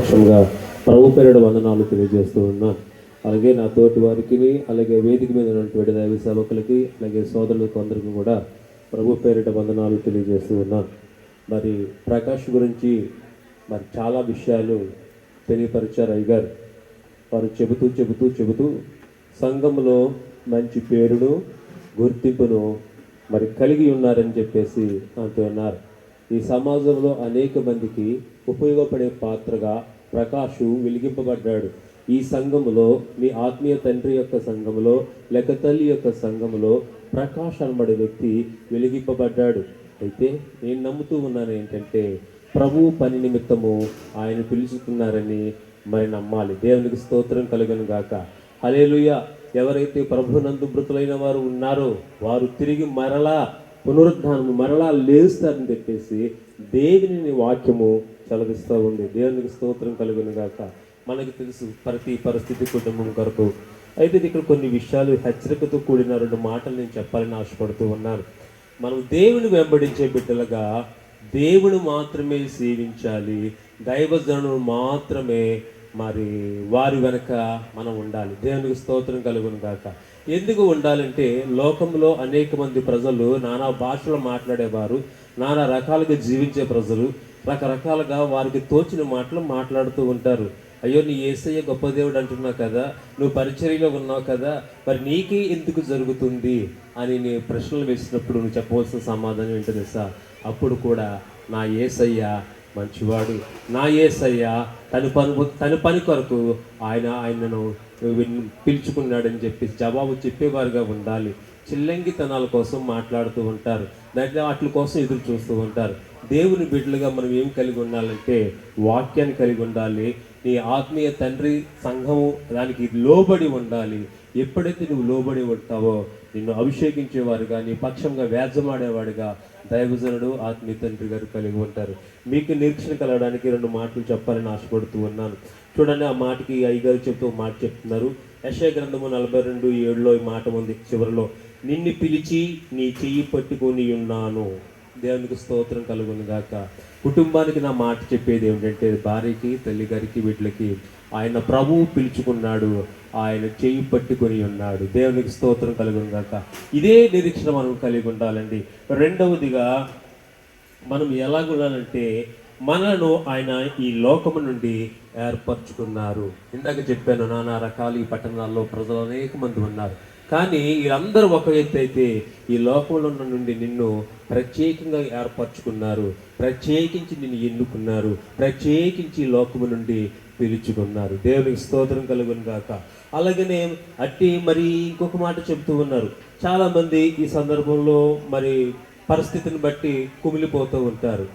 పక్షంగా ప్రభు పేరిట వందనాలు తెలియజేస్తూ ఉన్నాను. అలాగే నా తోటి వారికి, అలాగే వేదిక మీద ఉన్నటువంటి దైవ సేవకులకి, అలాగే సోదరులకు అందరికీ కూడా ప్రభు పేరిట వందనాలు తెలియజేస్తూ ఉన్నాను. మరి ప్రకాష్ గురించి మరి చాలా విషయాలు తెలియపరిచారు అయ్యగారు. వారు చెబుతూ సంఘంలో మంచి పేరును, గుర్తింపును మరి కలిగి ఉన్నారని చెప్పేసి అంటున్నారు. ఈ సమాజంలో అనేక మందికి ఉపయోగపడే పాత్రగా ప్రకాషు వెలిగింపబడ్డాడు. ఈ సంఘములో, మీ ఆత్మీయ తండ్రి యొక్క సంఘములో, లేక తల్లి యొక్క సంఘములో ప్రకాష్ అనబడే వ్యక్తి వెలిగింపబడ్డాడు. అయితే నేను నమ్ముతూ ఉన్నాను ఏంటంటే, ప్రభు పని నిమిత్తము ఆయన పిలుచుకున్నారని మరి నమ్మాలి. దేవునికి స్తోత్రం కలుగును గాక. హల్లెలూయా. ఎవరైతే ప్రభునందు మృతులైన వారు ఉన్నారో వారు తిరిగి పునరుద్ధానము మరలా లేస్తారని చెప్పేసి దేవుని వాక్యము చలవిస్తూ ఉంది. దేవునికి స్తోత్రం కలుగును గాక. మనకు తెలుసు ప్రతి పరిస్థితి కుటుంబం కొరకు. అయితే ఇక్కడ కొన్ని విషయాలు హెచ్చరికతో కూడిన 2 మాటలు నేను చెప్పాలని ఆశపడుతూ ఉన్నాను. మనం దేవుని వెంబడించే బిడ్డలుగా దేవుని మాత్రమే సేవించాలి, దైవజనులు మాత్రమే మరి వారి వెనక మనం ఉండాలి. దేవునికి స్తోత్రం కలుగును గాక. ఎందుకు ఉండాలంటే, లోకంలో అనేక మంది ప్రజలు నానా భాషలు మాట్లాడేవారు, నానా రకాలుగా జీవించే ప్రజలు రకరకాలుగా వారికి తోచిన మాటలు మాట్లాడుతూ ఉంటారు. అయ్యో, నీ యేసయ్య గొప్ప దేవుడు అంటున్నావు కదా, నువ్వు పరిచర్యలో ఉన్నావు కదా, మరి నీకే ఎందుకు జరుగుతుంది అని నేను ప్రశ్నలు వేసినప్పుడు నువ్వు చెప్పవలసిన సమాధానం ఏంటో తెలుసా? అప్పుడు కూడా నా యేసయ్య మంచివాడు, నా యేసయ్య తన పని కొరకు ఆయనను పిలుచుకున్నాడని చెప్పి జవాబు చెప్పేవారుగా ఉండాలి. చిల్లంగితనాల కోసం మాట్లాడుతూ ఉంటారు, దాంట్లో వాటి కోసం ఎదురు చూస్తూ ఉంటారు. దేవుని బిడ్డలుగా మనం ఏం కలిగి ఉండాలంటే వాక్యాన్ని కలిగి ఉండాలి. నీ ఆత్మీయ తండ్రి సంఘము దానికి లోబడి ఉండాలి. ఎప్పుడైతే నువ్వు లోబడి ఉంటావో నిన్ను అభిషేకించేవారుగా, నీ పక్షంగా వేజమాడేవాడుగా దైవజనుడు ఆత్మీయ తండ్రి గారు కలిగి ఉంటారు. మీకు నిరీక్షణ కలగడానికి 2 మాటలు చెప్పాలని ఆశపడుతూ ఉన్నాను. చూడండి, ఆ మాటకి అయ్యగారు చెప్తూ మాట చెప్తున్నారు. యెషయా గ్రంథము 42:7 ఈ మాట ఉంది చివరిలో, నిన్ను పిలిచి నీ చెయ్యి పట్టుకొని ఉన్నాను. దేవునికి స్తోత్రం కలుగును గాక. కుటుంబానికి నా మాట చెప్పేది ఏమిటంటే, భార్యకి, తల్లి గారికి, వీటికి ఆయన ప్రభువు పిలుచుకున్నాడు, ఆయన చెయ్యి పట్టుకొని ఉన్నాడు. దేవునికి స్తోత్రం కలుగును గాక. ఇదే నిరీక్షణ మనం కలిగి ఉండాలండి. రెండవదిగా మనం ఎలాగ ఉండాలంటే, మనను ఆయన ఈ లోకము నుండి ఏర్పరచుకున్నారు. ఇందాక చెప్పాను, నానా రకాల ఈ పట్టణాల్లో ప్రజలు అనేక మంది ఉన్నారు. కానీ వీళ్ళందరూ ఒక ఎత్తు అయితే, ఈ లోకంలో నుండి నిన్ను ప్రత్యేకంగా ఏర్పరచుకున్నారు, ప్రత్యేకించి నిన్ను ఎన్నుకున్నారు, ప్రత్యేకించి లోకము నుండి పిలుచుకున్నారు. దేవునికి స్తోత్రం కలుగును గాక. అలాగనే మరి ఇంకొక మాట చెప్తూ ఉన్నారు. చాలామంది ఈ సందర్భంలో మరి పరిస్థితిని బట్టి కుమిలిపోతూ ఉంటారు,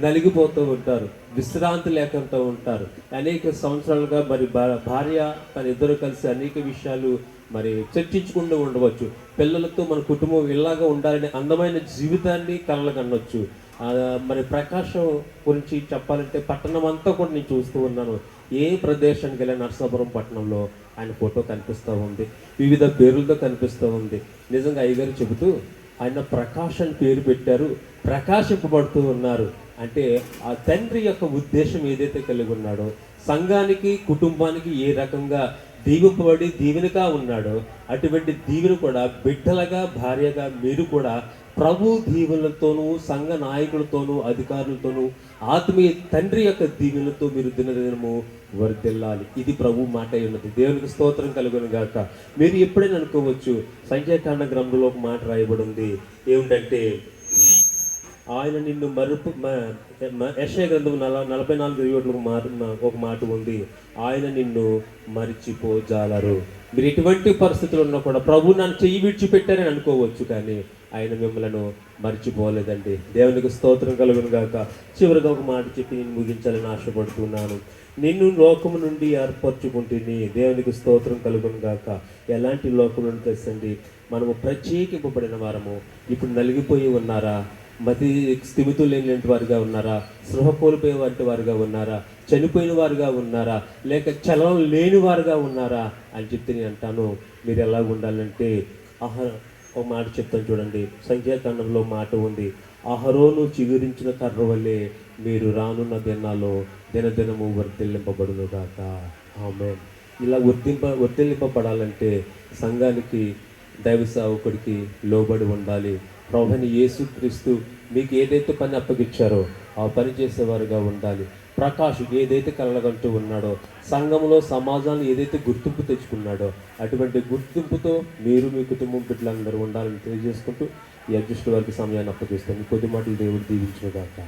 నలిగిపోతూ ఉంటారు, విశ్రాంతి లేకుండా ఉంటారు. అనేక సంవత్సరాలుగా మరి భార్య తన ఇద్దరు కలిసి అనేక విషయాలు మరి చర్చించుకుంటూ ఉండవచ్చు. పిల్లలతో మన కుటుంబం ఇలాగా ఉండాలని అందమైన జీవితాన్ని కలగనొచ్చు. మరి ప్రకాశం గురించి చెప్పాలంటే, పట్టణం అంతా కూడా నేను చూస్తూ ఉన్నాను. ఏ ప్రదేశానికి వెళ్ళిన నరసాపురం పట్టణంలో ఆయన ఫోటో కనిపిస్తూ ఉంది, వివిధ పేర్లతో కనిపిస్తూ ఉంది. నిజంగా అయ్యగారు చెబుతూ ఆయన ప్రకాష్ అని పేరు పెట్టారు, ప్రకాశింపబడుతూ ఉన్నారు. అంటే ఆ తండ్రి యొక్క ఉద్దేశం ఏదైతే కలిగి ఉన్నాడో, సంఘానికి, కుటుంబానికి ఏ రకంగా దీవింపబడి దీవెనగా ఉన్నాడో, అటువంటి దీవెన కూడా బిడ్డలుగా, భార్యగా మీరు కూడా ప్రభు దీవెనలతోనూ, సంఘ నాయకులతోనూ, అధికారులతోనూ, ఆత్మీయ తండ్రి యొక్క దీవెనలతో మీరు దినదినము వర్ధిల్లాలి. ఇది ప్రభు మాట ఉన్నది. దేవునికి స్తోత్రం కలుగును గాక. మీరు ఎప్పుడైనా అనుకోవచ్చు, సంఖ్యాకాండ గ్రంథంలో ఒక మాట రాయబడి ఉంది. ఏమిటంటే, ఆయన నిన్ను యెషయా గ్రంథం 44:7 ఒక మాట ఉంది, ఆయన నిన్ను మరిచిపోజాలరు. మీరు ఎటువంటి పరిస్థితులు ఉన్నా కూడా ప్రభు నన్ను చెయ్యి విడిచిపెట్టారని అనుకోవచ్చు, కానీ ఆయన మిమ్మల్ని మర్చిపోలేదండి. దేవునికి స్తోత్రం కలుగును గాక. చివరిగా ఒక మాట చెప్పి నేను ముగించాలని ఆశపడుతున్నాను. నిన్ను లోకము నుండి ఏర్పరచుకుంటుంది. దేవునికి స్తోత్రం కలుగును గాక. ఎలాంటి లోకం నుండి తెచ్చండి? మనము ప్రత్యేకింపబడిన వారము. ఇప్పుడు నలిగిపోయి ఉన్నారా? మతి స్థిమితులు లేని వారుగా ఉన్నారా? స్పృహ కోల్పోయే వారుగా ఉన్నారా? చనిపోయిన వారుగా ఉన్నారా? లేక చలనం లేని వారుగా ఉన్నారా అని చెప్తే నేను అంటాను, మీరు ఎలా ఉండాలంటే, ఒక మాట చెప్తాను చూడండి. సంఖ్యాకాండంలో మాట ఉంది, అహరోను చిగురించిన కర్ర వల్లే మీరు రానున్న దినాల్లో దినదినము వర్ధిల్లింపబడును గాక. ఆమేన్. ఇలా వర్ధిల్లింపబడాలంటే సంఘానికి, దైవ సేవకుడికి లోబడి ఉండాలి. ప్రభువైన యేసుక్రీస్తు మీకు ఏదైతే పని అప్పగించారో ఆ పని చేసేవారుగా ఉండాలి. ప్రకాష్ ఏదైతే కలగంటూ ఉన్నాడో, సంఘంలో సమాజాన్ని ఏదైతే గుర్తింపు తెచ్చుకున్నాడో అటువంటి గుర్తింపుతో మీరు మీ కుటుంబం బిడ్డలందరూ ఉండాలని తెలియజేసుకుంటూ ఈ అడ్జస్ట్ వారికి సమయాన్ని అప్పగిస్తాను. కొద్ది మాటలు దేవుడు దీవించుగాక.